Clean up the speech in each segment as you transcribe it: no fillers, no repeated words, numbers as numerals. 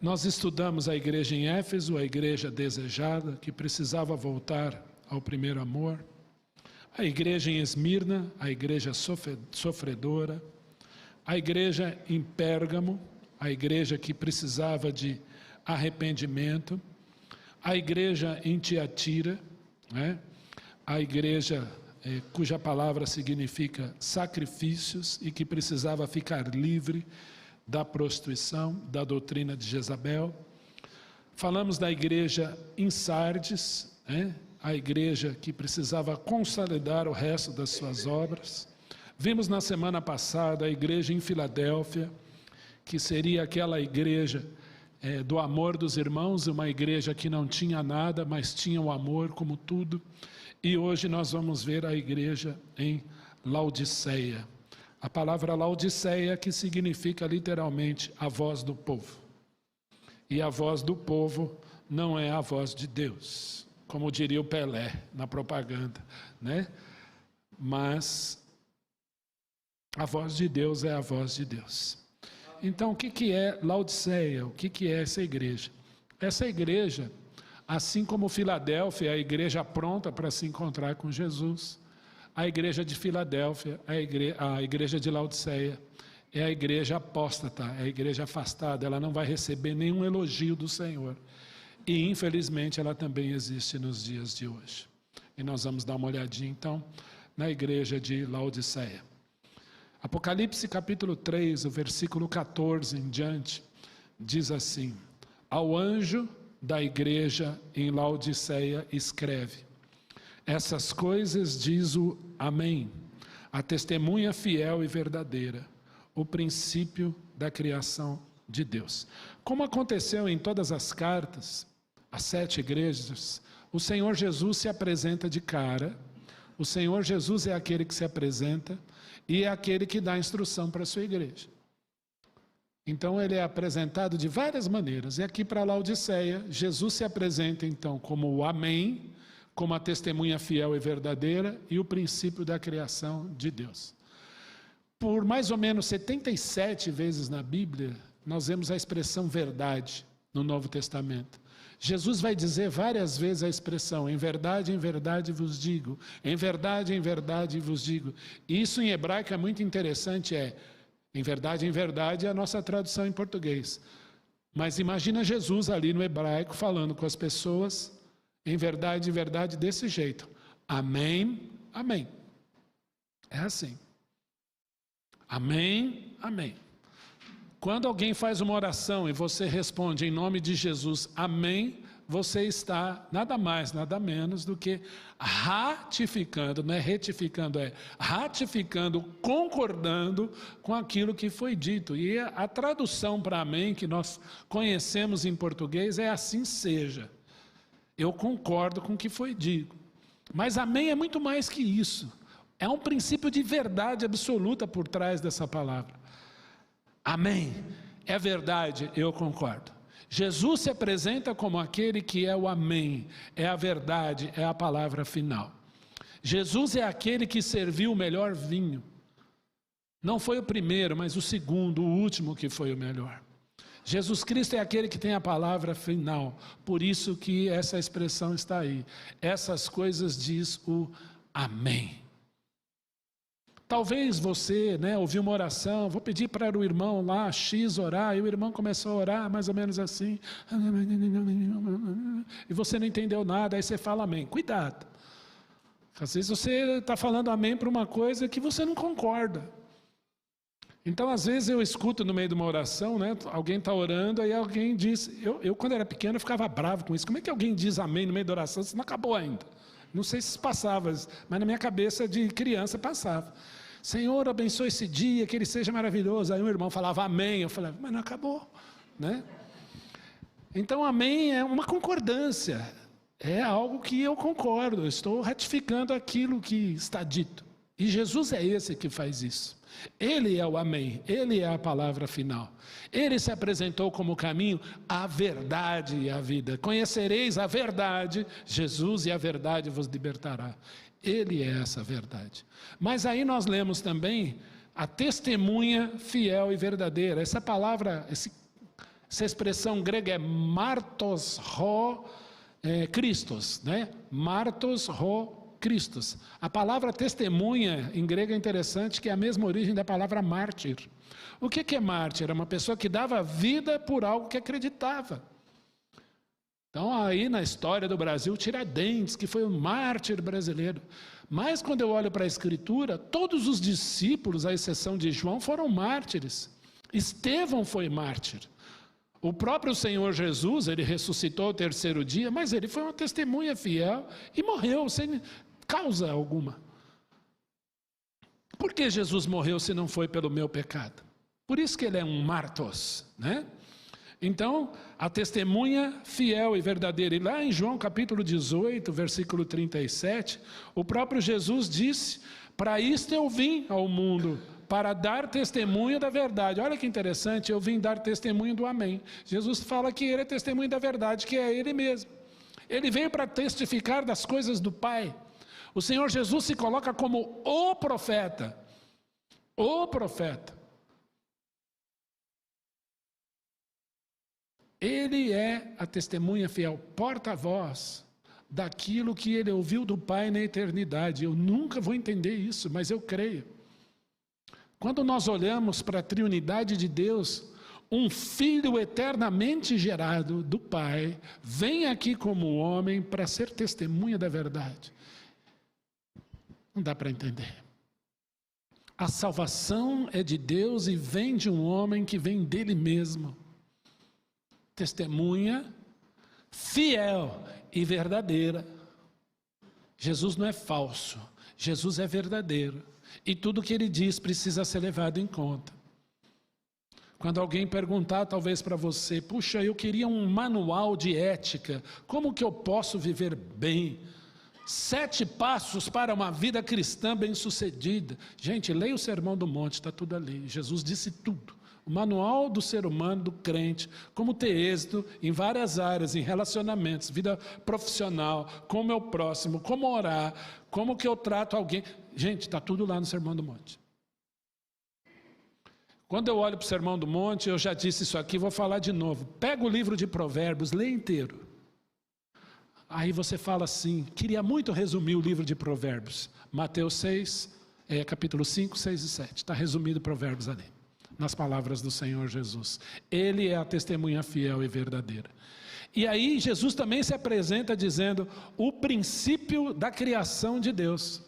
Nós estudamos a igreja em Éfeso, a igreja desejada, que precisava voltar ao primeiro amor. A igreja em Esmirna, a igreja sofredora. A igreja em Pérgamo, a igreja que precisava de arrependimento. A igreja em Tiatira, né? A igreja cuja palavra significa sacrifícios e que precisava ficar livre da prostituição, da doutrina de Jezabel. Falamos da igreja em Sardes, né? A igreja que precisava consolidar o resto das suas obras. Vimos na semana passada a igreja em Filadélfia, que seria aquela igreja do amor dos irmãos, uma igreja que não tinha nada, mas tinha o amor como tudo. E hoje nós vamos ver a igreja em Laodiceia. A palavra Laodiceia que significa literalmente a voz do povo. E a voz do povo não é a voz de Deus, como diria o Pelé na propaganda, né? Mas a voz de Deus é a voz de Deus. Então o que é Laodiceia? O que é essa igreja? Essa igreja, assim como Filadélfia, é a igreja pronta para se encontrar com Jesus. A igreja de Filadélfia, a igreja de Laodiceia, é a igreja apóstata, é a igreja afastada. Ela não vai receber nenhum elogio do Senhor. E infelizmente ela também existe nos dias de hoje. E nós vamos dar uma olhadinha então na igreja de Laodiceia. Apocalipse capítulo 3, o versículo 14 em diante, diz assim: ao anjo da igreja em Laodiceia escreve: essas coisas diz o Amém, a testemunha fiel e verdadeira, o princípio da criação de Deus. Como aconteceu em todas as cartas, as 7 igrejas, o Senhor Jesus se apresenta de cara. O Senhor Jesus é aquele que se apresenta e é aquele que dá instrução para a sua igreja. Então ele é apresentado de várias maneiras. E aqui para Laodiceia, Jesus se apresenta então como o Amém, como a testemunha fiel e verdadeira e o princípio da criação de Deus. Por mais ou menos 77 vezes na Bíblia, nós vemos a expressão verdade no Novo Testamento. Jesus vai dizer várias vezes a expressão: em verdade vos digo, em verdade vos digo. Isso em hebraico é muito interessante, em verdade é a nossa tradução em português. Mas imagina Jesus ali no hebraico falando com as pessoas, em verdade desse jeito: amém, amém. É assim. Amém, amém. Quando alguém faz uma oração e você responde em nome de Jesus, amém, você está nada mais, nada menos do que ratificando, não é retificando, é ratificando, concordando com aquilo que foi dito. E a tradução para amém que nós conhecemos em português é assim seja. Eu concordo com o que foi dito. Mas amém é muito mais que isso. É um princípio de verdade absoluta por trás dessa palavra. Amém. É verdade, eu concordo. Jesus se apresenta como aquele que é o amém, é a verdade, é a palavra final. Jesus é aquele que serviu o melhor vinho. Não foi o primeiro, mas o segundo, o último que foi o melhor. Jesus Cristo é aquele que tem a palavra final. Por isso que essa expressão está aí. Essas coisas diz o amém. Talvez você, ouviu uma oração, vou pedir para o irmão lá, X, orar, e o irmão começou a orar mais ou menos assim, e você não entendeu nada, aí você fala amém. Cuidado. Às vezes você está falando amém para uma coisa que você não concorda. Então às vezes eu escuto no meio de uma oração, alguém está orando, aí alguém diz, eu quando era pequeno eu ficava bravo com isso, como é que alguém diz amém no meio da oração, isso não acabou ainda? Não sei se passava, mas na minha cabeça de criança passava. Senhor, abençoe esse dia, que ele seja maravilhoso. Aí um irmão falava amém, eu falava, mas não acabou, Então amém é uma concordância, é algo que eu concordo, eu estou ratificando aquilo que está dito. E Jesus é esse que faz isso. Ele é o amém, ele é a palavra final. Ele se apresentou como o caminho, a verdade e a vida. Conhecereis a verdade, Jesus, e a verdade vos libertará. Ele é essa verdade. Mas aí nós lemos também a testemunha fiel e verdadeira. Essa palavra, Essa expressão grega é martos ro Christos, né? Martos ro Christos. A palavra testemunha em grego é interessante, que é a mesma origem da palavra mártir. O que é mártir? É uma pessoa que dava vida por algo que acreditava. Então aí na história do Brasil, Tiradentes, que foi um mártir brasileiro. Mas quando eu olho para a Escritura, todos os discípulos, à exceção de João, foram mártires. Estevão foi mártir. O próprio Senhor Jesus, ele ressuscitou ao terceiro dia, mas ele foi uma testemunha fiel e morreu sem causa alguma. Por que Jesus morreu se não foi pelo meu pecado? Por isso que ele é um martos, né? Então, a testemunha fiel e verdadeira. E lá em João capítulo 18, versículo 37, o próprio Jesus disse: para isto eu vim ao mundo, para dar testemunho da verdade. Olha que interessante, eu vim dar testemunho do amém. Jesus fala que ele é testemunho da verdade, que é ele mesmo. Ele veio para testificar das coisas do Pai. O Senhor Jesus se coloca como o profeta. O profeta. Ele é a testemunha fiel, porta-voz daquilo que ele ouviu do Pai na eternidade. Eu nunca vou entender isso, mas eu creio. Quando nós olhamos para a triunidade de Deus, um filho eternamente gerado do Pai, vem aqui como homem para ser testemunha da verdade. Não dá para entender. A salvação é de Deus e vem de um homem que vem dele mesmo. Testemunha fiel e verdadeira. Jesus não é falso, Jesus é verdadeiro. E tudo que ele diz precisa ser levado em conta. Quando alguém perguntar talvez para você: puxa, eu queria um manual de ética, como que eu posso viver bem? 7 passos para uma vida cristã bem-sucedida. Gente, leia o Sermão do Monte, está tudo ali. Jesus disse tudo. O manual do ser humano, do crente, como ter êxito em várias áreas, em relacionamentos, vida profissional, com o meu próximo, como orar, como que eu trato alguém. Gente, está tudo lá no Sermão do Monte. Quando eu olho para o Sermão do Monte, eu já disse isso aqui, vou falar de novo. Pega o livro de Provérbios, lê inteiro. Aí você fala assim: queria muito resumir o livro de Provérbios. Mateus 6, capítulo 5, 6 e 7. Está resumido Provérbios ali, nas palavras do Senhor Jesus. Ele é a testemunha fiel e verdadeira. E aí Jesus também se apresenta dizendo o princípio da criação de Deus.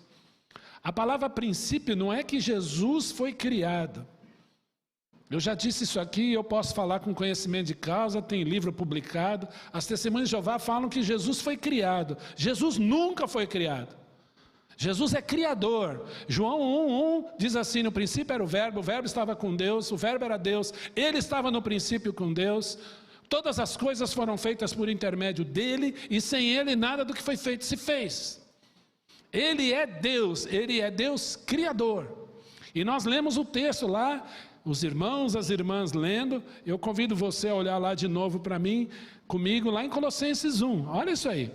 A palavra princípio não é que Jesus foi criado. Eu já disse isso aqui, eu posso falar com conhecimento de causa, tem livro publicado. As testemunhas de Jeová falam que Jesus foi criado. Jesus nunca foi criado. Jesus é criador. João 1:1 diz assim: no princípio era o verbo estava com Deus, o verbo era Deus, ele estava no princípio com Deus. Todas as coisas foram feitas por intermédio dele, e sem ele nada do que foi feito se fez. Ele é Deus criador. E nós lemos o texto lá, os irmãos, as irmãs lendo. Eu convido você a olhar lá de novo para mim, comigo, lá em Colossenses 1. Olha isso aí.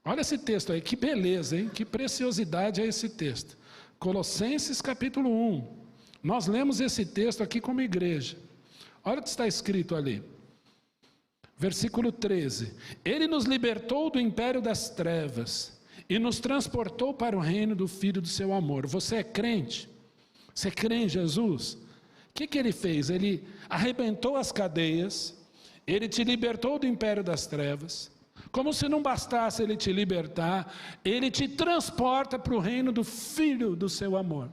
Olha esse texto aí, que beleza, hein? Que preciosidade é esse texto. Colossenses capítulo 1. Nós lemos esse texto aqui como igreja. Olha o que está escrito ali. Versículo 13. Ele nos libertou do império das trevas e nos transportou para o reino do Filho do seu amor. Você é crente? Você crê em Jesus? O que ele fez? Ele arrebentou as cadeias, ele te libertou do império das trevas. Como se não bastasse ele te libertar, ele te transporta para o reino do Filho do seu amor.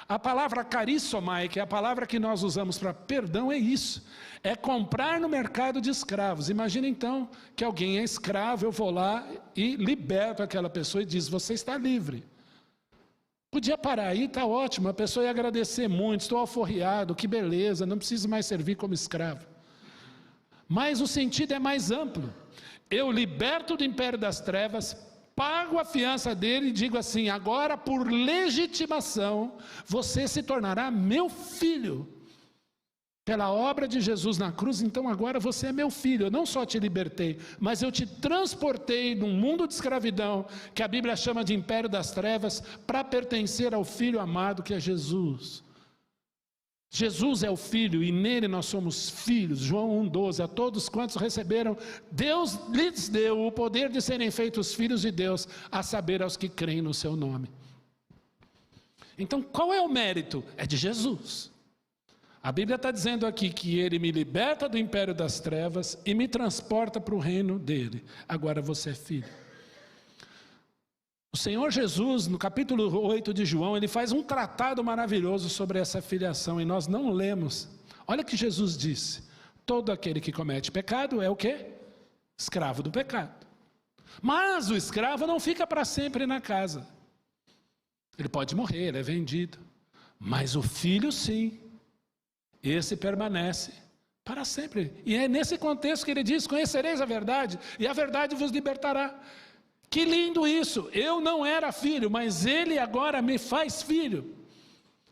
A palavra carissomai, que é a palavra que nós usamos para perdão, é isso. É comprar no mercado de escravos. Imagina então que alguém é escravo, eu vou lá e liberto aquela pessoa e diz: você está livre. Podia parar aí, está ótimo, a pessoa ia agradecer muito, estou alforriado, que beleza, não preciso mais servir como escravo. Mas o sentido é mais amplo. Eu liberto do império das trevas, pago a fiança dele e digo assim: agora por legitimação, você se tornará meu filho. Pela obra de Jesus na cruz, então agora você é meu filho. Eu não só te libertei, mas eu te transportei num mundo de escravidão, que a Bíblia chama de império das trevas, para pertencer ao Filho amado que é Jesus. Jesus é o Filho e nele nós somos filhos. João 1,12. A todos quantos receberam, Deus lhes deu o poder de serem feitos filhos de Deus, a saber, aos que creem no seu nome. Então, qual é o mérito? É de Jesus. A Bíblia está dizendo aqui que ele me liberta do império das trevas e me transporta para o reino dele. Agora você é filho. O Senhor Jesus, no capítulo 8 de João, ele faz um tratado maravilhoso sobre essa filiação e nós não lemos. Olha o que Jesus disse: todo aquele que comete pecado é o quê? Escravo do pecado. Mas o escravo não fica para sempre na casa. Ele pode morrer, ele é vendido. Mas o filho sim, esse permanece para sempre. E é nesse contexto que ele diz: conhecereis a verdade e a verdade vos libertará. Que lindo isso! Eu não era filho, mas ele agora me faz filho.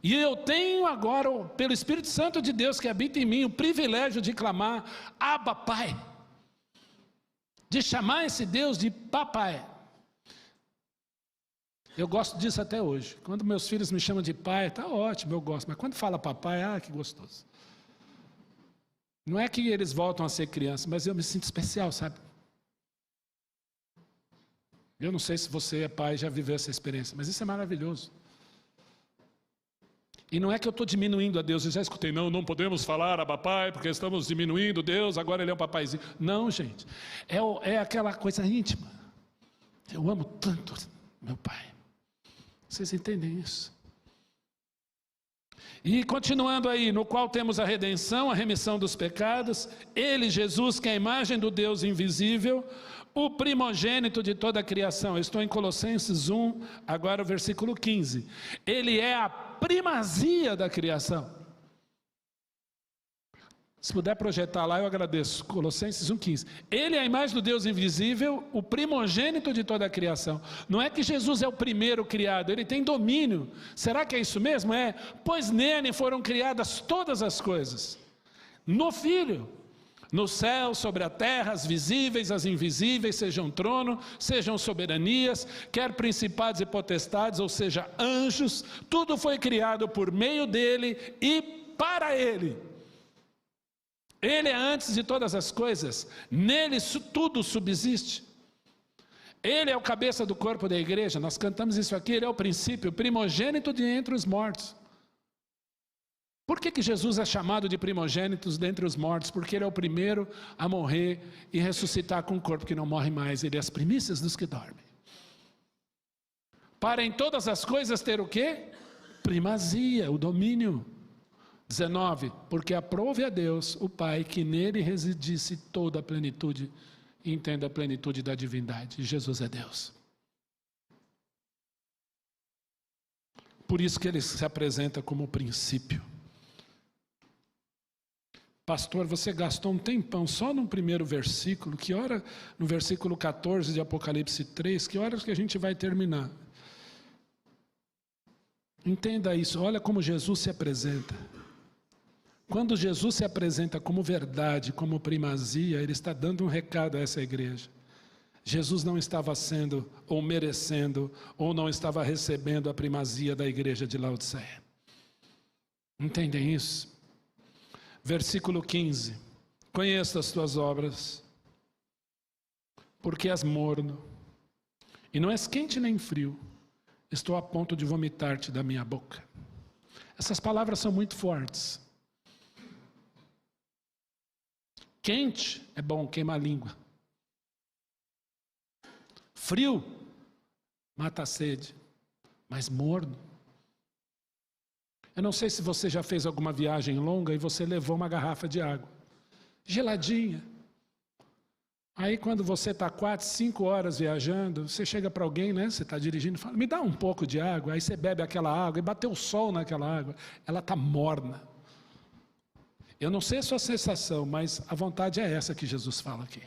E eu tenho agora, pelo Espírito Santo de Deus que habita em mim, o privilégio de clamar: Abba, Pai. De chamar esse Deus de papai. Eu gosto disso até hoje. Quando meus filhos me chamam de pai, está ótimo, eu gosto. Mas quando fala papai, que gostoso. Não é que eles voltam a ser crianças, mas eu me sinto especial, sabe? Eu não sei se você é pai e já viveu essa experiência, mas isso é maravilhoso. E não é que eu estou diminuindo a Deus. Eu já escutei: não podemos falar a papai porque estamos diminuindo Deus, agora ele é um papaizinho. Não, gente, é aquela coisa íntima. Eu amo tanto meu pai. Vocês entendem isso? E continuando aí, no qual temos a redenção, a remissão dos pecados, ele, Jesus, que é a imagem do Deus invisível, o primogênito de toda a criação. Eu estou em Colossenses 1, agora o versículo 15. Ele é a primazia da criação. Se puder projetar lá, eu agradeço. Colossenses 1,15. Ele é a imagem do Deus invisível, o primogênito de toda a criação. Não é que Jesus é o primeiro criado, ele tem domínio. Será que é isso mesmo? É. Pois nele foram criadas todas as coisas. No Filho. No céu, sobre a terra, as visíveis, as invisíveis, sejam trono, sejam soberanias, quer principados e potestades, ou seja, anjos, tudo foi criado por meio dele e para ele. Ele é antes de todas as coisas, nele tudo subsiste. Ele é o cabeça do corpo da igreja, nós cantamos isso aqui, ele é o princípio, o primogênito de entre os mortos. Por que Jesus é chamado de primogênitos dentre os mortos? Porque ele é o primeiro a morrer e ressuscitar com um corpo que não morre mais. Ele é as primícias dos que dormem. Para em todas as coisas ter o quê? Primazia, o domínio. 19. Porque aprove a Deus, o Pai, que nele residisse toda a plenitude, e entenda a plenitude da divindade. Jesus é Deus. Por isso que ele se apresenta como o princípio. Pastor, você gastou um tempão só no primeiro versículo, que hora, no versículo 14 de Apocalipse 3, que horas que a gente vai terminar? Entenda isso, olha como Jesus se apresenta. Quando Jesus se apresenta como verdade, como primazia, ele está dando um recado a essa igreja. Jesus não estava sendo, ou merecendo, ou não estava recebendo a primazia da igreja de Laodiceia. Entendem isso? Versículo 15. Conheço as tuas obras, porque és morno, e não és quente nem frio. Estou a ponto de vomitar-te da minha boca. Essas palavras são muito fortes. Quente é bom, queima a língua. Frio, mata a sede. Mas morno. Eu não sei se você já fez alguma viagem longa e você levou uma garrafa de água. Geladinha. Aí quando você está 4, 5 horas viajando, você chega para alguém, né? Você está dirigindo e fala, me dá um pouco de água. Aí você bebe aquela água e bateu o sol naquela água. Ela está morna. Eu não sei a sua sensação, mas a vontade é essa que Jesus fala aqui.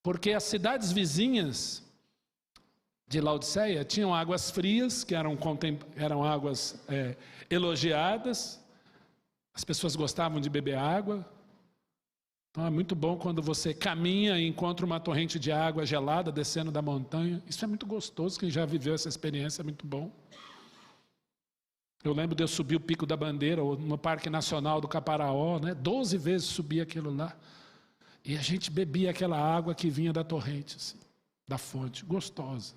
Porque as cidades vizinhas de Laodiceia tinham águas frias, que eram águas elogiadas. As pessoas gostavam de beber água. Então é muito bom quando você caminha e encontra uma torrente de água gelada descendo da montanha. Isso é muito gostoso, quem já viveu essa experiência é muito bom. Eu lembro de eu subir o Pico da Bandeira, ou no Parque Nacional do Caparaó, né? 12 vezes subi aquilo lá. E a gente bebia aquela água que vinha da torrente, assim, da fonte, gostosa.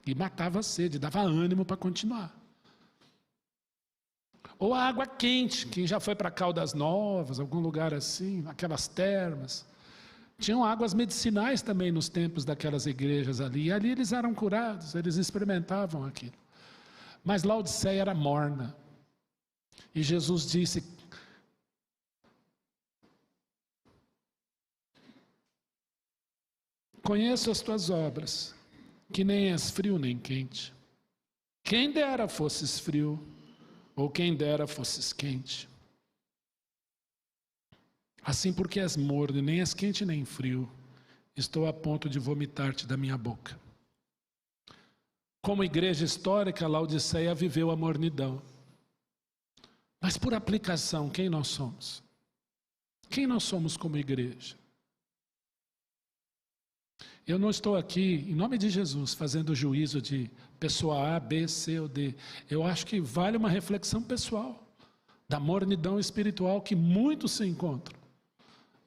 E matava a sede, dava ânimo para continuar. Ou a água quente, quem já foi para Caldas Novas, algum lugar assim, aquelas termas. Tinham águas medicinais também nos tempos daquelas igrejas ali. E ali eles eram curados, eles experimentavam aquilo. Mas Laodiceia era morna. E Jesus disse: conheço as tuas obras, que nem és frio nem quente. Quem dera fosses frio, ou quem dera fosses quente. Assim, porque és morno, nem és quente nem frio, estou a ponto de vomitar-te da minha boca. Como igreja histórica, Laodiceia viveu a mornidão. Mas por aplicação, quem nós somos? Quem nós somos como igreja? Eu não estou aqui, em nome de Jesus, fazendo juízo de pessoa A, B, C ou D. Eu acho que vale uma reflexão pessoal da mornidão espiritual que muitos se encontram.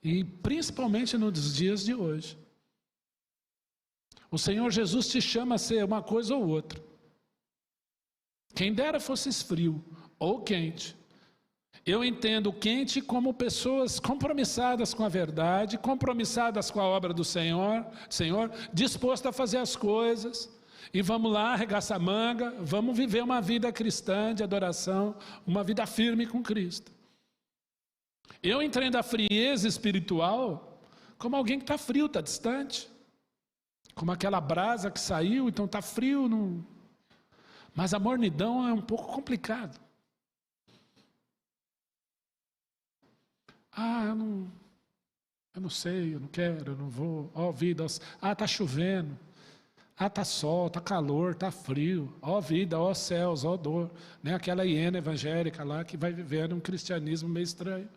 E principalmente nos dias de hoje. O Senhor Jesus te chama a ser uma coisa ou outra. Quem dera fosses frio ou quente. Eu entendo quente como pessoas compromissadas com a verdade, compromissadas com a obra do Senhor, dispostas a fazer as coisas. E vamos lá, arregaça a manga, vamos viver uma vida cristã de adoração, uma vida firme com Cristo. Eu entendo a frieza espiritual como alguém que está frio, está distante. Como aquela brasa que saiu, então está frio. Não... Mas a mornidão é um pouco complicado. Eu não sei, eu não quero, eu não vou. Ó vida, está chovendo. Está sol, está calor, está frio. Ó vida, ó céus, ó dor. Né? Aquela hiena evangélica lá que vai vivendo um cristianismo meio estranho.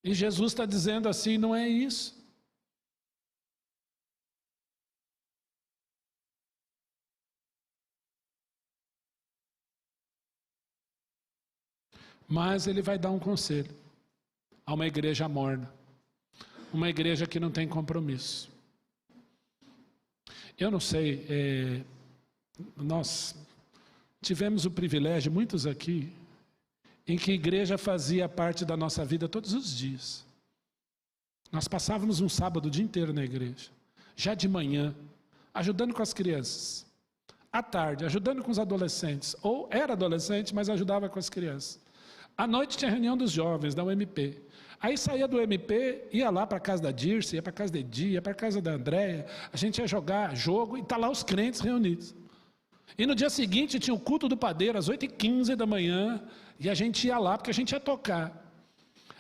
E Jesus está dizendo assim, não é isso. Mas ele vai dar um conselho a uma igreja morna, uma igreja que não tem compromisso. Eu não sei, nós tivemos o privilégio, muitos aqui, em que a igreja fazia parte da nossa vida todos os dias. Nós passávamos um sábado o dia inteiro na igreja, já de manhã, ajudando com as crianças, à tarde, ajudando com os adolescentes, ou era adolescente, mas ajudava com as crianças. À noite tinha reunião dos jovens, da UMP. Aí saía do UMP, ia lá para a casa da Dirce, ia para a casa da Edi, ia para a casa da Andréia. A gente ia jogar jogo e está lá os crentes reunidos. E no dia seguinte tinha o culto do padeiro, às 8h15 da manhã, e a gente ia lá porque a gente ia tocar.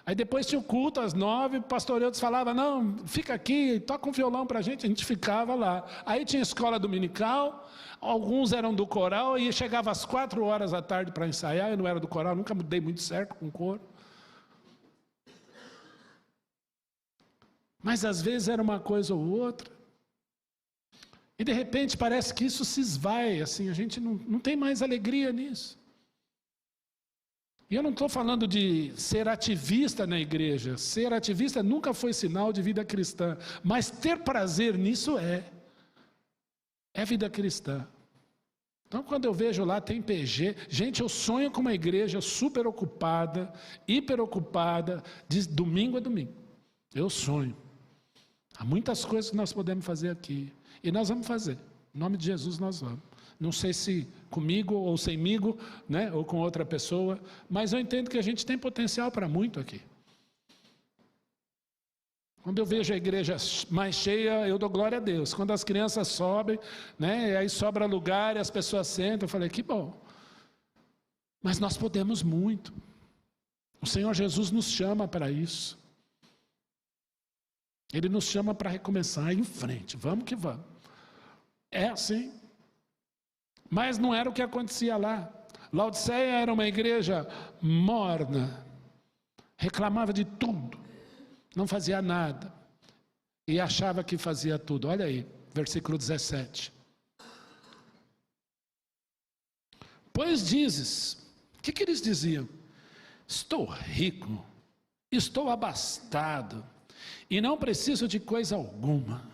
Aí depois tinha o culto às 9h, o pastor Eudes falava, não, fica aqui, toca um violão para a gente ficava lá. Aí tinha escola dominical, alguns eram do coral, e chegava às 4h da tarde para ensaiar, eu não era do coral, nunca mudei muito certo com o coro. Mas às vezes era uma coisa ou outra. E de repente parece que isso se esvai, assim, a gente não tem mais alegria nisso. E eu não estou falando de ser ativista na igreja. Ser ativista nunca foi sinal de vida cristã. Mas ter prazer nisso é vida cristã. Então quando eu vejo lá tem PG, gente, eu sonho com uma igreja super ocupada, hiper ocupada, de domingo a domingo. Eu sonho. Há muitas coisas que nós podemos fazer aqui. E nós vamos fazer. Em nome de Jesus nós vamos. Não sei se comigo ou semigo, né, ou com outra pessoa, mas eu entendo que a gente tem potencial para muito aqui. Quando eu vejo a igreja mais cheia, eu dou glória a Deus. Quando as crianças sobem, né, e aí sobra lugar e as pessoas sentam, eu falei, que bom. Mas nós podemos muito. O Senhor Jesus nos chama para isso. Ele nos chama para recomeçar em frente. Vamos que vamos. É assim. Mas não era o que acontecia lá. Laodiceia era uma igreja morna. Reclamava de tudo. Não fazia nada. E achava que fazia tudo. Olha aí, versículo 17. Pois dizes, o que eles diziam? Estou rico, estou abastado e não preciso de coisa alguma.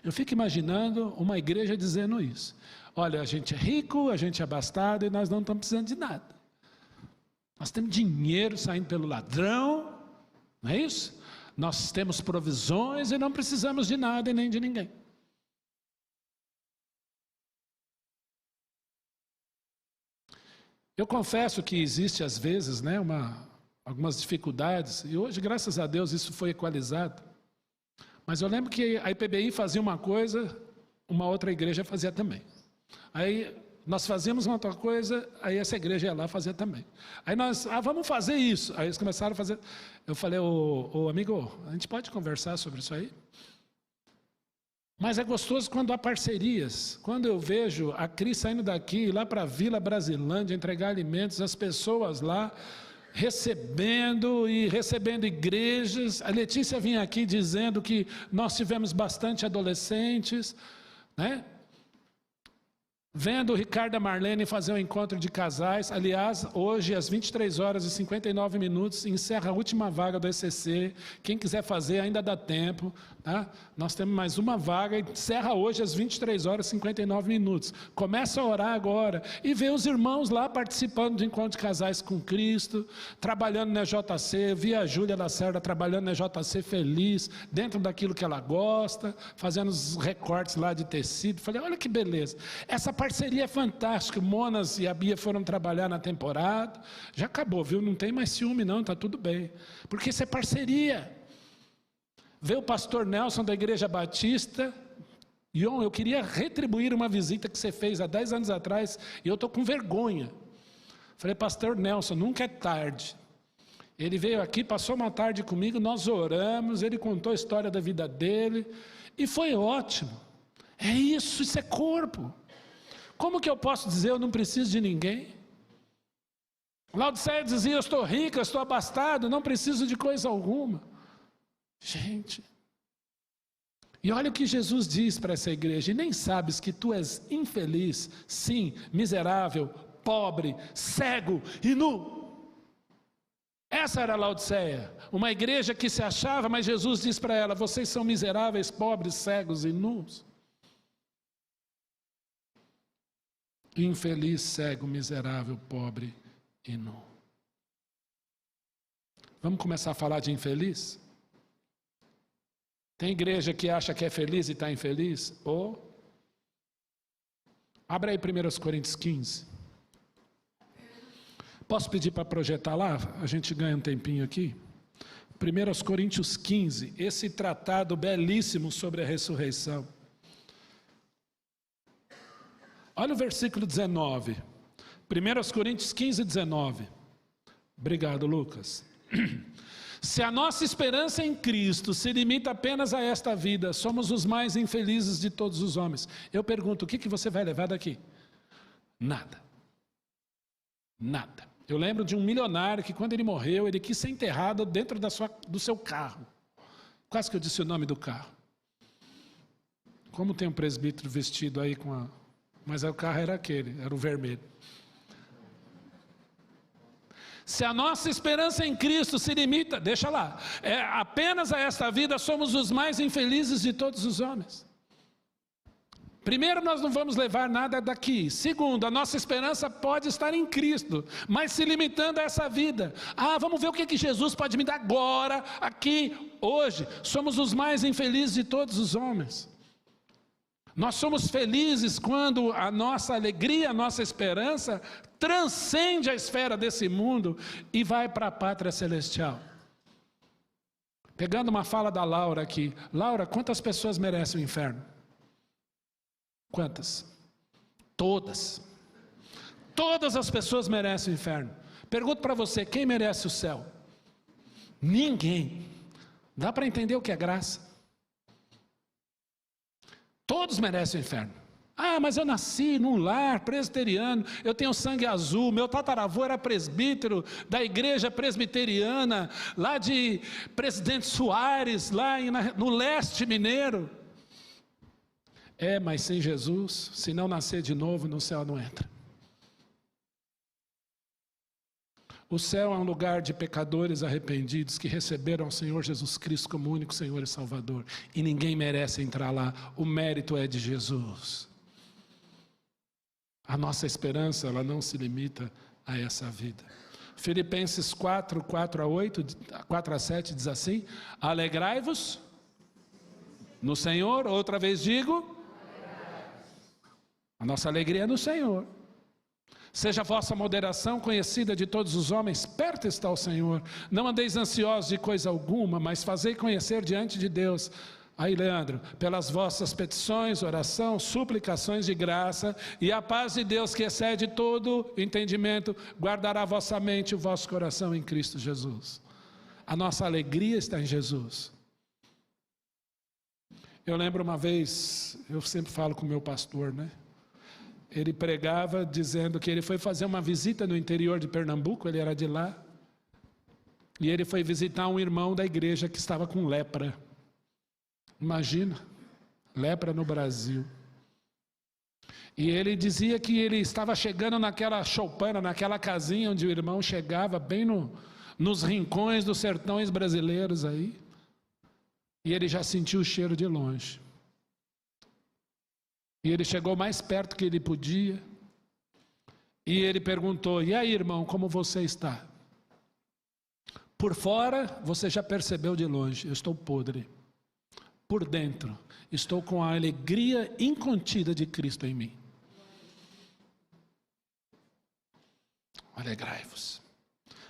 Eu fico imaginando uma igreja dizendo isso. Olha, a gente é rico, a gente é abastado e nós não estamos precisando de nada. Nós temos dinheiro saindo pelo ladrão, não é isso? Nós temos provisões e não precisamos de nada e nem de ninguém. Eu confesso que existe às vezes, né, algumas dificuldades, e hoje, graças a Deus, isso foi equalizado. Mas eu lembro que a IPBI fazia uma coisa, uma outra igreja fazia também. Aí nós fazíamos uma outra coisa, aí essa igreja ia lá fazer também. Aí nós, vamos fazer isso. Aí eles começaram a fazer. Eu falei, ô amigo, a gente pode conversar sobre isso aí? Mas é gostoso quando há parcerias. Quando eu vejo a Cris saindo daqui, lá para a Vila Brasilândia, entregar alimentos, as pessoas lá recebendo igrejas. A Letícia vinha aqui dizendo que nós tivemos bastante adolescentes, né? Vendo o Ricardo e a Marlene fazer um encontro de casais. Aliás, hoje às 23h59 encerra a última vaga do ECC. Quem quiser fazer ainda dá tempo, tá? Nós temos mais uma vaga, encerra hoje às 23h59. Começa a orar agora e vê os irmãos lá participando de encontro de casais com Cristo, trabalhando na JC. Vi a Júlia Lacerda trabalhando na JC feliz, dentro daquilo que ela gosta, fazendo os recortes lá de tecido. Falei, olha que beleza. Essa parceria é fantástica. Monas e a Bia foram trabalhar na temporada. Já acabou, viu? Não tem mais ciúme não, está tudo bem. Porque isso é parceria. Veio o pastor Nelson da Igreja Batista. Ion, eu queria retribuir uma visita que você fez há 10 anos atrás e eu estou com vergonha. Falei, pastor Nelson, nunca é tarde. Ele veio aqui, passou uma tarde comigo, nós oramos, ele contou a história da vida dele e foi ótimo. É isso, isso é corpo. Como que eu posso dizer eu não preciso de ninguém? Laodiceia dizia, eu estou rico, eu estou abastado, não preciso de coisa alguma. Gente, e olha o que Jesus diz para essa igreja, e nem sabes que tu és infeliz, sim, miserável, pobre, cego e nu. Essa era a Laodiceia, uma igreja que se achava, mas Jesus diz para ela, vocês são miseráveis, pobres, cegos e nus. Infeliz, cego, miserável, pobre e nu. Vamos começar a falar de infeliz? Tem igreja que acha que é feliz e está infeliz? Ou abre aí 1 Coríntios 15. Posso pedir para projetar lá? A gente ganha um tempinho aqui. 1 Coríntios 15, esse tratado belíssimo sobre a ressurreição. Olha o versículo 19. 1 Coríntios 15, 19. Obrigado, Lucas. Se a nossa esperança em Cristo se limita apenas a esta vida, somos os mais infelizes de todos os homens. Eu pergunto, o que você vai levar daqui? Nada. Nada. Eu lembro de um milionário que quando ele morreu, ele quis ser enterrado dentro do seu carro. Quase que eu disse o nome do carro. Como tem um presbítero vestido aí com a... Mas o carro era aquele, era o vermelho. Se a nossa esperança em Cristo se limita, deixa lá, apenas a esta vida, somos os mais infelizes de todos os homens. Primeiro, nós não vamos levar nada daqui. Segundo, a nossa esperança pode estar em Cristo, mas se limitando a essa vida. Vamos ver o que Jesus pode me dar agora, aqui, hoje. Somos os mais infelizes de todos os homens. Nós somos felizes quando a nossa alegria, a nossa esperança transcende a esfera desse mundo e vai para a pátria celestial. Pegando uma fala da Laura aqui. Laura, quantas pessoas merecem o inferno? Quantas? Todas. Todas as pessoas merecem o inferno. Pergunto para você, quem merece o céu? Ninguém. Dá para entender o que é graça? Todos merecem o inferno. Mas eu nasci num lar presbiteriano, eu tenho sangue azul, meu tataravô era presbítero da igreja presbiteriana, lá de Presidente Soares, lá no leste mineiro. Mas sem Jesus, se não nascer de novo, no céu não entra. O céu é um lugar de pecadores arrependidos que receberam o Senhor Jesus Cristo como único Senhor e Salvador. E ninguém merece entrar lá. O mérito é de Jesus. A nossa esperança, ela não se limita a essa vida. Filipenses 4, 4 a 7 diz assim: alegrai-vos no Senhor. Outra vez digo, a nossa alegria é no Senhor. Seja a vossa moderação conhecida de todos os homens, perto está o Senhor. Não andeis ansiosos de coisa alguma, mas fazei conhecer diante de Deus. Aí, Leandro, pelas vossas petições, oração, suplicações de graça, e a paz de Deus que excede todo entendimento, guardará a vossa mente e o vosso coração em Cristo Jesus. A nossa alegria está em Jesus. Eu lembro uma vez, eu sempre falo com o meu pastor, né? Ele pregava dizendo que ele foi fazer uma visita no interior de Pernambuco, ele era de lá, e ele foi visitar um irmão da igreja que estava com lepra. Imagina, lepra no Brasil. E ele dizia que ele estava chegando naquela choupana, naquela casinha onde o irmão chegava, bem nos rincões dos sertões brasileiros aí, e ele já sentiu o cheiro de longe. E ele chegou mais perto que ele podia. E ele perguntou: e aí, irmão, como você está? Por fora, você já percebeu de longe, eu estou podre. Por dentro, estou com a alegria incontida de Cristo em mim. Alegrai-vos.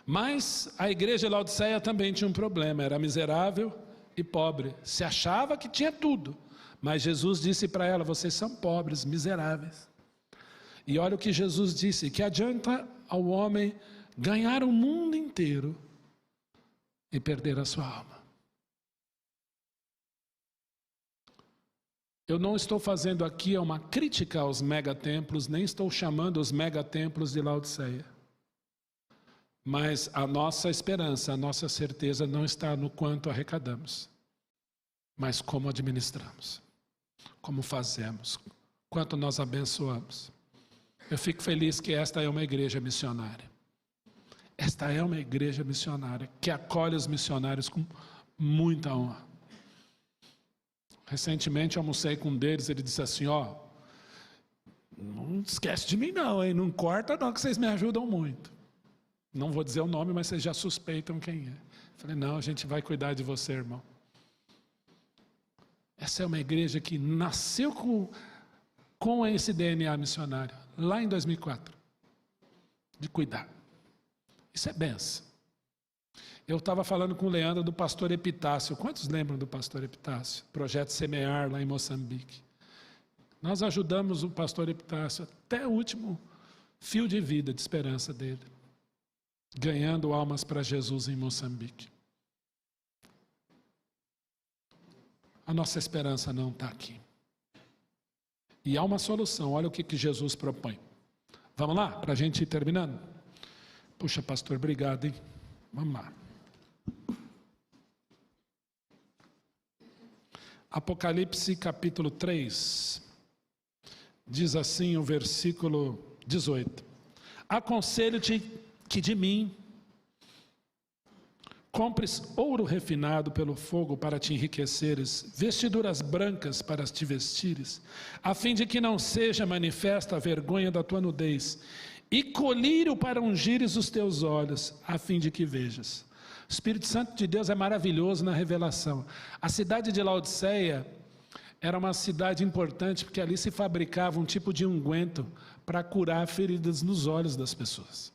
Mas a igreja de Laodiceia também tinha um problema, era miserável e pobre. Se achava que tinha tudo. Mas Jesus disse para ela: vocês são pobres, miseráveis. E olha o que Jesus disse: que adianta ao homem ganhar o mundo inteiro e perder a sua alma. Eu não estou fazendo aqui uma crítica aos megatemplos, nem estou chamando os megatemplos de Laodiceia. Mas a nossa esperança, a nossa certeza não está no quanto arrecadamos, mas como administramos. Como fazemos, quanto nós abençoamos. Eu fico feliz que esta é uma igreja missionária. Esta é uma igreja missionária que acolhe os missionários com muita honra. Recentemente eu almocei com um deles, ele disse assim: ó, não esquece de mim não, hein? Não corta não, que vocês me ajudam muito. Não vou dizer o nome, mas vocês já suspeitam quem é. Falei: não, a gente vai cuidar de você, irmão. Essa é uma igreja que nasceu com esse DNA missionário, lá em 2004, de cuidar. Isso é benção. Eu estava falando com o Leandro do pastor Epitácio. Quantos lembram do pastor Epitácio? Projeto Semear, lá em Moçambique. Nós ajudamos o pastor Epitácio até o último fio de vida, de esperança dele, ganhando almas para Jesus em Moçambique. A nossa esperança não está aqui. E há uma solução, olha o que Jesus propõe. Vamos lá, para a gente ir terminando? Puxa, pastor, obrigado, hein? Vamos lá. Apocalipse capítulo 3, diz assim o versículo 18: aconselho-te que de mim compres ouro refinado pelo fogo para te enriqueceres, vestiduras brancas para te vestires, a fim de que não seja manifesta a vergonha da tua nudez, e colírio para ungires os teus olhos, a fim de que vejas. O Espírito Santo de Deus é maravilhoso na revelação. A cidade de Laodiceia era uma cidade importante, porque ali se fabricava um tipo de unguento para curar feridas nos olhos das pessoas.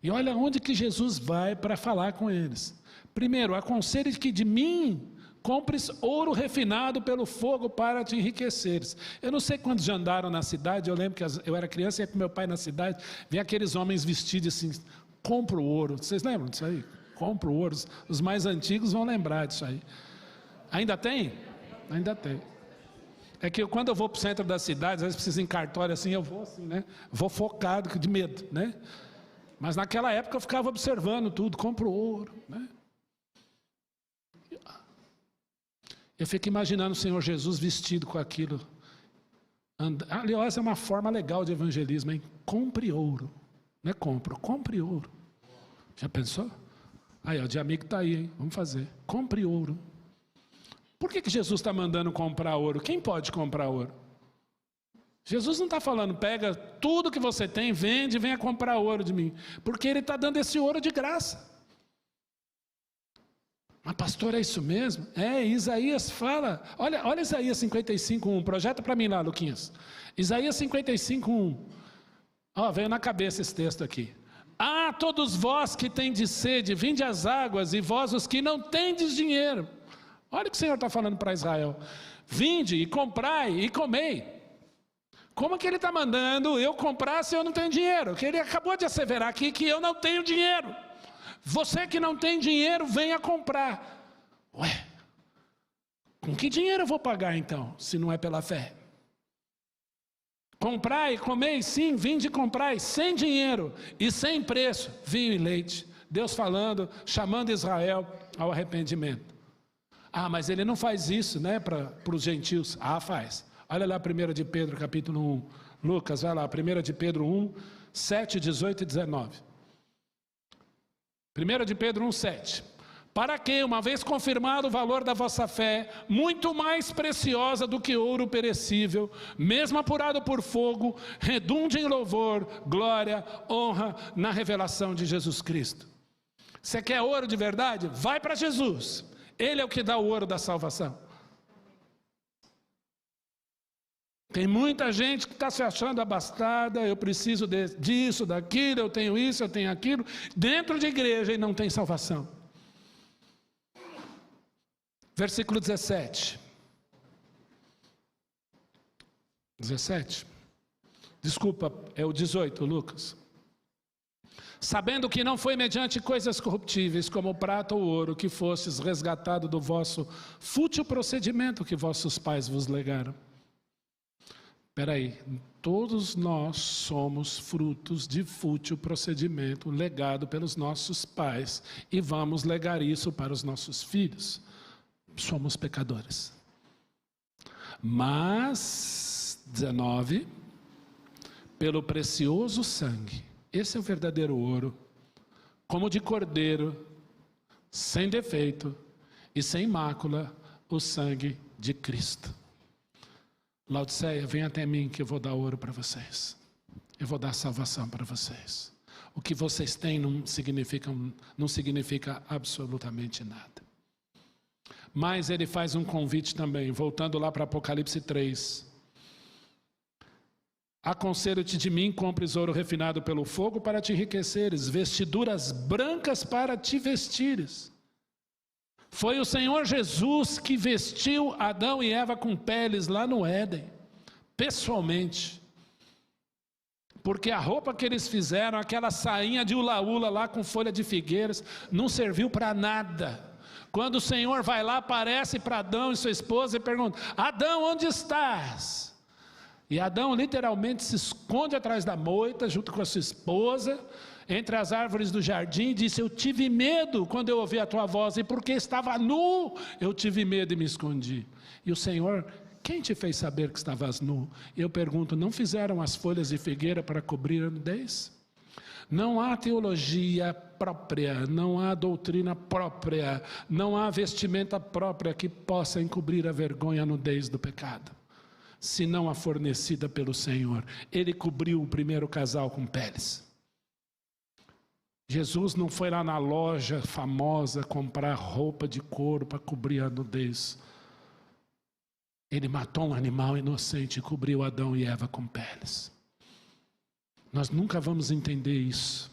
E olha onde que Jesus vai para falar com eles. Primeiro, aconselho que de mim compres ouro refinado pelo fogo para te enriqueceres. Eu não sei quantos já andaram na cidade, eu lembro que eu era criança e ia com meu pai na cidade, via aqueles homens vestidos assim, compra o ouro. Vocês lembram disso aí? Compra o ouro. Os mais antigos vão lembrar disso aí. Ainda tem? Ainda tem. É que quando eu vou para o centro da cidade, às vezes preciso ir em cartório assim, eu vou assim, né? Vou focado, de medo, né? Mas naquela época eu ficava observando tudo, compro ouro, né? Eu fico imaginando o Senhor Jesus vestido com aquilo. Aliás, é uma forma legal de evangelismo, hein? Compre ouro, Não é compro, compre ouro. Já pensou? Aí, ó, de amigo está aí, hein? Vamos fazer. Compre ouro. Por que Jesus está mandando comprar ouro? Quem pode comprar ouro? Jesus não está falando, pega tudo que você tem, vende e venha comprar ouro de mim. Porque Ele está dando esse ouro de graça. Mas pastor, é isso mesmo? Isaías fala. Olha Isaías 55:1. Projeta para mim lá, Luquinhas. Isaías 55:1. Veio na cabeça esse texto aqui. Todos vós que tendes sede, vinde às águas, e vós os que não tendes dinheiro. Olha o que o Senhor está falando para Israel. Vinde e comprai e comei. Como que Ele está mandando eu comprar se eu não tenho dinheiro? Que Ele acabou de asseverar aqui que eu não tenho dinheiro. Você que não tem dinheiro, venha comprar. Ué, com que dinheiro eu vou pagar então, se não é pela fé? Comprai, comei, sim, vinde e comprai, sem dinheiro e sem preço, vinho e leite. Deus falando, chamando Israel ao arrependimento. Mas Ele não faz isso, né, para os gentios. Faz. Olha lá 1 de Pedro, capítulo 1. Lucas, vai lá, 1 de Pedro 1, 7, 18 e 19. 1 de Pedro 1, 7. Para que, uma vez confirmado o valor da vossa fé, muito mais preciosa do que ouro perecível, mesmo apurado por fogo, redunde em louvor, glória, honra na revelação de Jesus Cristo. Você quer ouro de verdade? Vai para Jesus. Ele é o que dá o ouro da salvação. Tem muita gente que está se achando abastada, eu preciso disso, daquilo, eu tenho isso, eu tenho aquilo, dentro de igreja e não tem salvação. Versículo 17. 17. Desculpa, é o 18, Lucas. Sabendo que não foi mediante coisas corruptíveis, como o prata ou o ouro, que fostes resgatado do vosso fútil procedimento que vossos pais vos legaram. Espera aí, todos nós somos frutos de fútil procedimento legado pelos nossos pais e vamos legar isso para os nossos filhos. Somos pecadores. Mas, 19, pelo precioso sangue, esse é o verdadeiro ouro, como de cordeiro, sem defeito e sem mácula, o sangue de Cristo. Laodiceia, vem até mim que eu vou dar ouro para vocês. Eu vou dar salvação para vocês. O que vocês têm não significa absolutamente nada. Mas ele faz um convite também, voltando lá para Apocalipse 3. Aconselho-te de mim, compres ouro refinado pelo fogo para te enriqueceres, vestiduras brancas para te vestires. Foi o Senhor Jesus que vestiu Adão e Eva com peles lá no Éden, pessoalmente. Porque a roupa que eles fizeram, aquela sainha de ula-ula lá com folha de figueiras, não serviu para nada. Quando o Senhor vai lá, aparece para Adão e sua esposa e pergunta: Adão, onde estás? E Adão literalmente se esconde atrás da moita, junto com a sua esposa, entre as árvores do jardim, e disse: eu tive medo quando eu ouvi a tua voz, e porque estava nu, eu tive medo e me escondi. E o Senhor: quem te fez saber que estavas nu? E eu pergunto: não fizeram as folhas de figueira para cobrir a nudez? Não há teologia própria, não há doutrina própria, não há vestimenta própria que possa encobrir a vergonha e a nudez do pecado, senão a fornecida pelo Senhor. Ele cobriu o primeiro casal com peles. Jesus não foi lá na loja famosa comprar roupa de couro para cobrir a nudez. Ele matou um animal inocente e cobriu Adão e Eva com peles. Nós nunca vamos entender isso.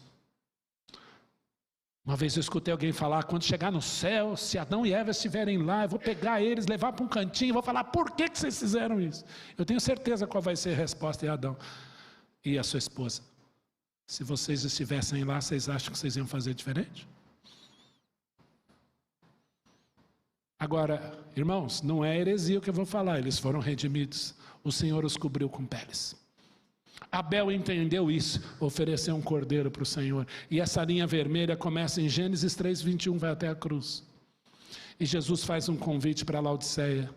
Uma vez eu escutei alguém falar: quando chegar no céu, se Adão e Eva estiverem lá, eu vou pegar eles, levar para um cantinho e vou falar: por que vocês fizeram isso? Eu tenho certeza qual vai ser a resposta de Adão e a sua esposa. Se vocês estivessem lá, vocês acham que vocês iam fazer diferente? Agora, irmãos, não é heresia o que eu vou falar, eles foram redimidos. O Senhor os cobriu com peles. Abel entendeu isso, ofereceu um cordeiro para o Senhor. E essa linha vermelha começa em Gênesis 3:21, vai até a cruz. E Jesus faz um convite para Laodiceia,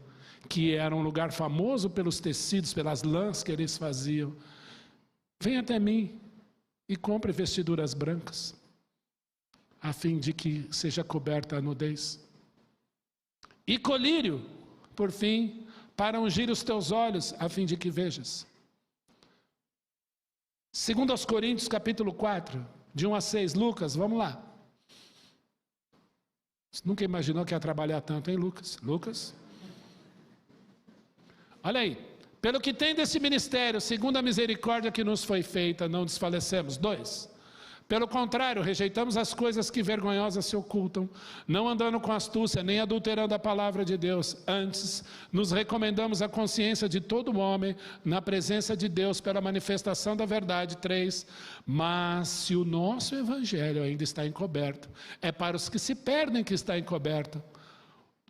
que era um lugar famoso pelos tecidos, pelas lãs que eles faziam. Vem até mim, e compre vestiduras brancas, a fim de que seja coberta a nudez. E colírio, por fim, para ungir os teus olhos, a fim de que vejas. 2 Coríntios capítulo 4, de 1 a 6, Lucas, vamos lá. Você nunca imaginou que ia trabalhar tanto, hein, Lucas? Lucas? Olha aí. Pelo que tem desse ministério, segundo a misericórdia que nos foi feita, não desfalecemos. 2. Pelo contrário, rejeitamos as coisas que vergonhosas se ocultam, não andando com astúcia, nem adulterando a palavra de Deus. Antes, nos recomendamos a consciência de todo homem, na presença de Deus, pela manifestação da verdade. 3. Mas se o nosso evangelho ainda está encoberto, é para os que se perdem que está encoberto,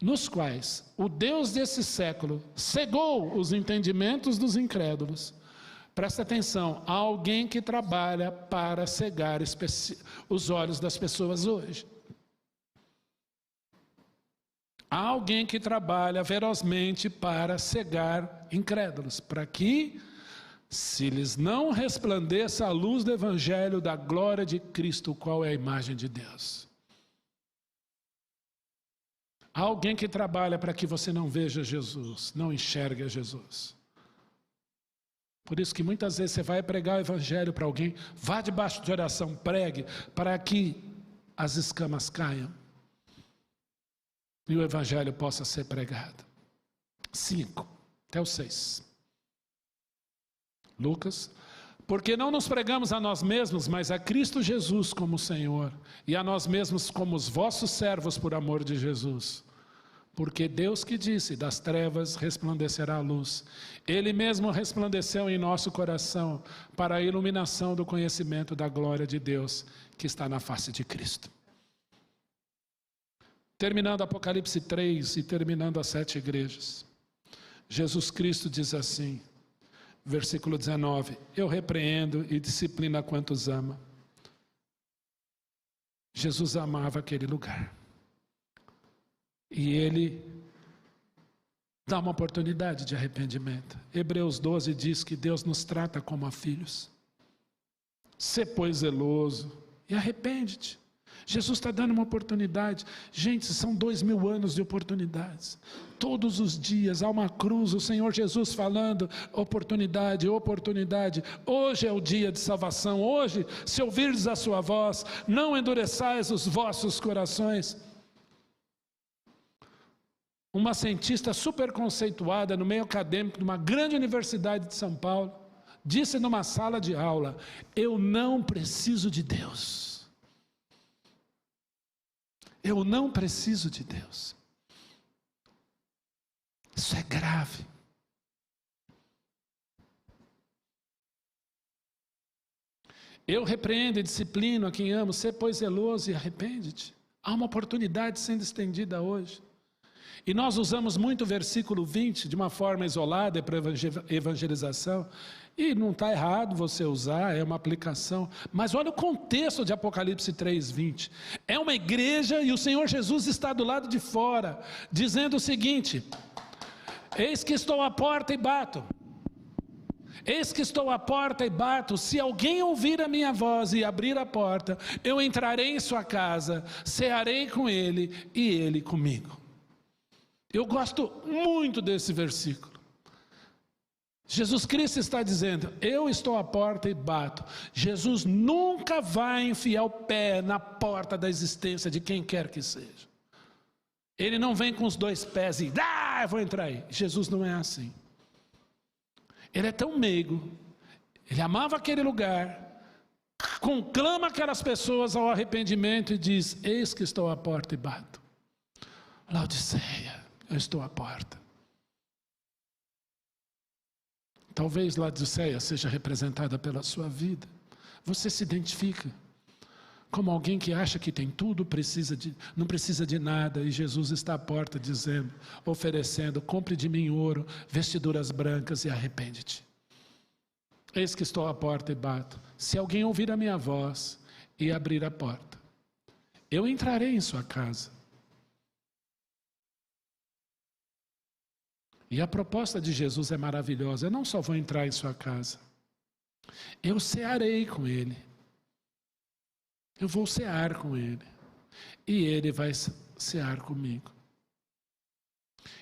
nos quais o Deus desse século cegou os entendimentos dos incrédulos. Presta atenção, há alguém que trabalha para cegar os olhos das pessoas hoje. Há alguém que trabalha ferozmente para cegar incrédulos, para que, se lhes não resplandeça a luz do Evangelho da glória de Cristo, qual é a imagem de Deus. Há alguém que trabalha para que você não veja Jesus, não enxergue Jesus. Por isso que muitas vezes você vai pregar o evangelho para alguém, vá debaixo de oração, pregue, para que as escamas caiam e o evangelho possa ser pregado. 5, até o 6. Lucas. Porque não nos pregamos a nós mesmos, mas a Cristo Jesus como Senhor, e a nós mesmos como os vossos servos por amor de Jesus. Porque Deus que disse, das trevas resplandecerá a luz. Ele mesmo resplandeceu em nosso coração para a iluminação do conhecimento da glória de Deus que está na face de Cristo. Terminando Apocalipse 3 e terminando as 7 igrejas. Jesus Cristo diz assim, versículo 19, eu repreendo e disciplino a quantos ama. Jesus amava aquele lugar. E ele dá uma oportunidade de arrependimento. Hebreus 12 diz que Deus nos trata como a filhos. Sê, pois, zeloso e arrepende-te. Jesus está dando uma oportunidade. Gente, são 2000 anos de oportunidades. Todos os dias há uma cruz, o Senhor Jesus falando, oportunidade, oportunidade. Hoje é o dia de salvação. Hoje, se ouvirdes a sua voz, não endureçais os vossos corações. Uma cientista super conceituada no meio acadêmico de uma grande universidade de São Paulo, disse numa sala de aula, eu não preciso de Deus. Eu não preciso de Deus. Isso é grave. Eu repreendo e disciplino a quem amo, sê pois zeloso e arrepende-te. Há uma oportunidade sendo estendida hoje. E nós usamos muito o versículo 20 de uma forma isolada para evangelização. E não está errado você usar, é uma aplicação. Mas olha o contexto de Apocalipse 3:20. É uma igreja e o Senhor Jesus está do lado de fora, dizendo o seguinte, eis que estou à porta e bato. Eis que estou à porta e bato, se alguém ouvir a minha voz e abrir a porta, eu entrarei em sua casa, cearei com ele e ele comigo. Eu gosto muito desse versículo. Jesus Cristo está dizendo, eu estou à porta e bato. Jesus nunca vai enfiar o pé na porta da existência de quem quer que seja. Ele não vem com os 2 pés e, eu vou entrar aí. Jesus não é assim. Ele é tão meigo, ele amava aquele lugar, conclama aquelas pessoas ao arrependimento e diz, eis que estou à porta e bato. Laodiceia, eu estou à porta. Talvez Laodiceia seja representada pela sua vida. Você se identifica como alguém que acha que tem tudo, não precisa de nada, e Jesus está à porta dizendo, oferecendo, compre de mim ouro, vestiduras brancas e arrepende-te. Eis que estou à porta e bato. Se alguém ouvir a minha voz e abrir a porta, eu entrarei em sua casa. E a proposta de Jesus é maravilhosa. Eu não só vou entrar em sua casa, eu cearei com ele Eu vou cear com Ele. E Ele vai cear comigo.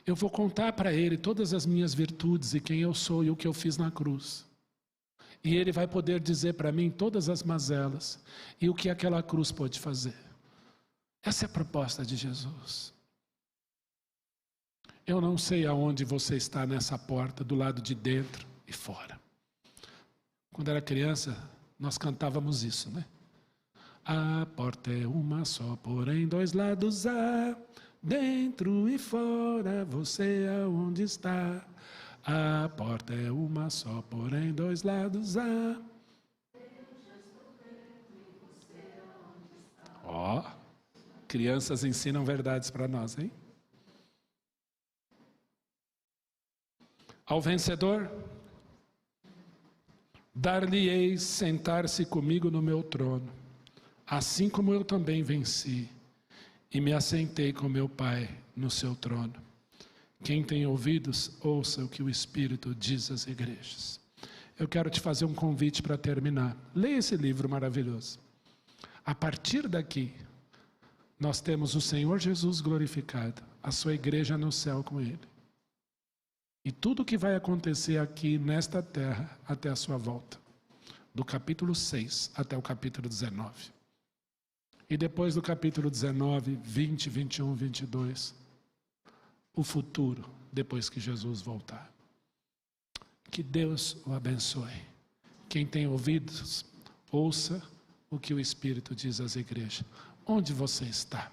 Eu vou contar para Ele todas as minhas virtudes e quem eu sou e o que eu fiz na cruz. E Ele vai poder dizer para mim todas as mazelas e o que aquela cruz pode fazer. Essa é a proposta de Jesus. Eu não sei aonde você está nessa porta, do lado de dentro e fora. Quando era criança, nós cantávamos isso, né? A porta é uma só, porém dois lados há. Dentro e fora, você aonde está? A porta é uma só, porém dois lados há. Ó, crianças ensinam verdades para nós, hein? Ao vencedor, dar-lhe-eis sentar-se comigo no meu trono, assim como eu também venci e me assentei com meu Pai no seu trono. Quem tem ouvidos, ouça o que o Espírito diz às igrejas. Eu quero te fazer um convite para terminar. Leia esse livro maravilhoso. A partir daqui, nós temos o Senhor Jesus glorificado, a sua igreja no céu com Ele. E tudo o que vai acontecer aqui nesta terra até a sua volta. Do capítulo 6 até o capítulo 19. E depois do capítulo 19, 20, 21, 22, o futuro, depois que Jesus voltar. Que Deus o abençoe. Quem tem ouvidos, ouça o que o Espírito diz às igrejas. Onde você está?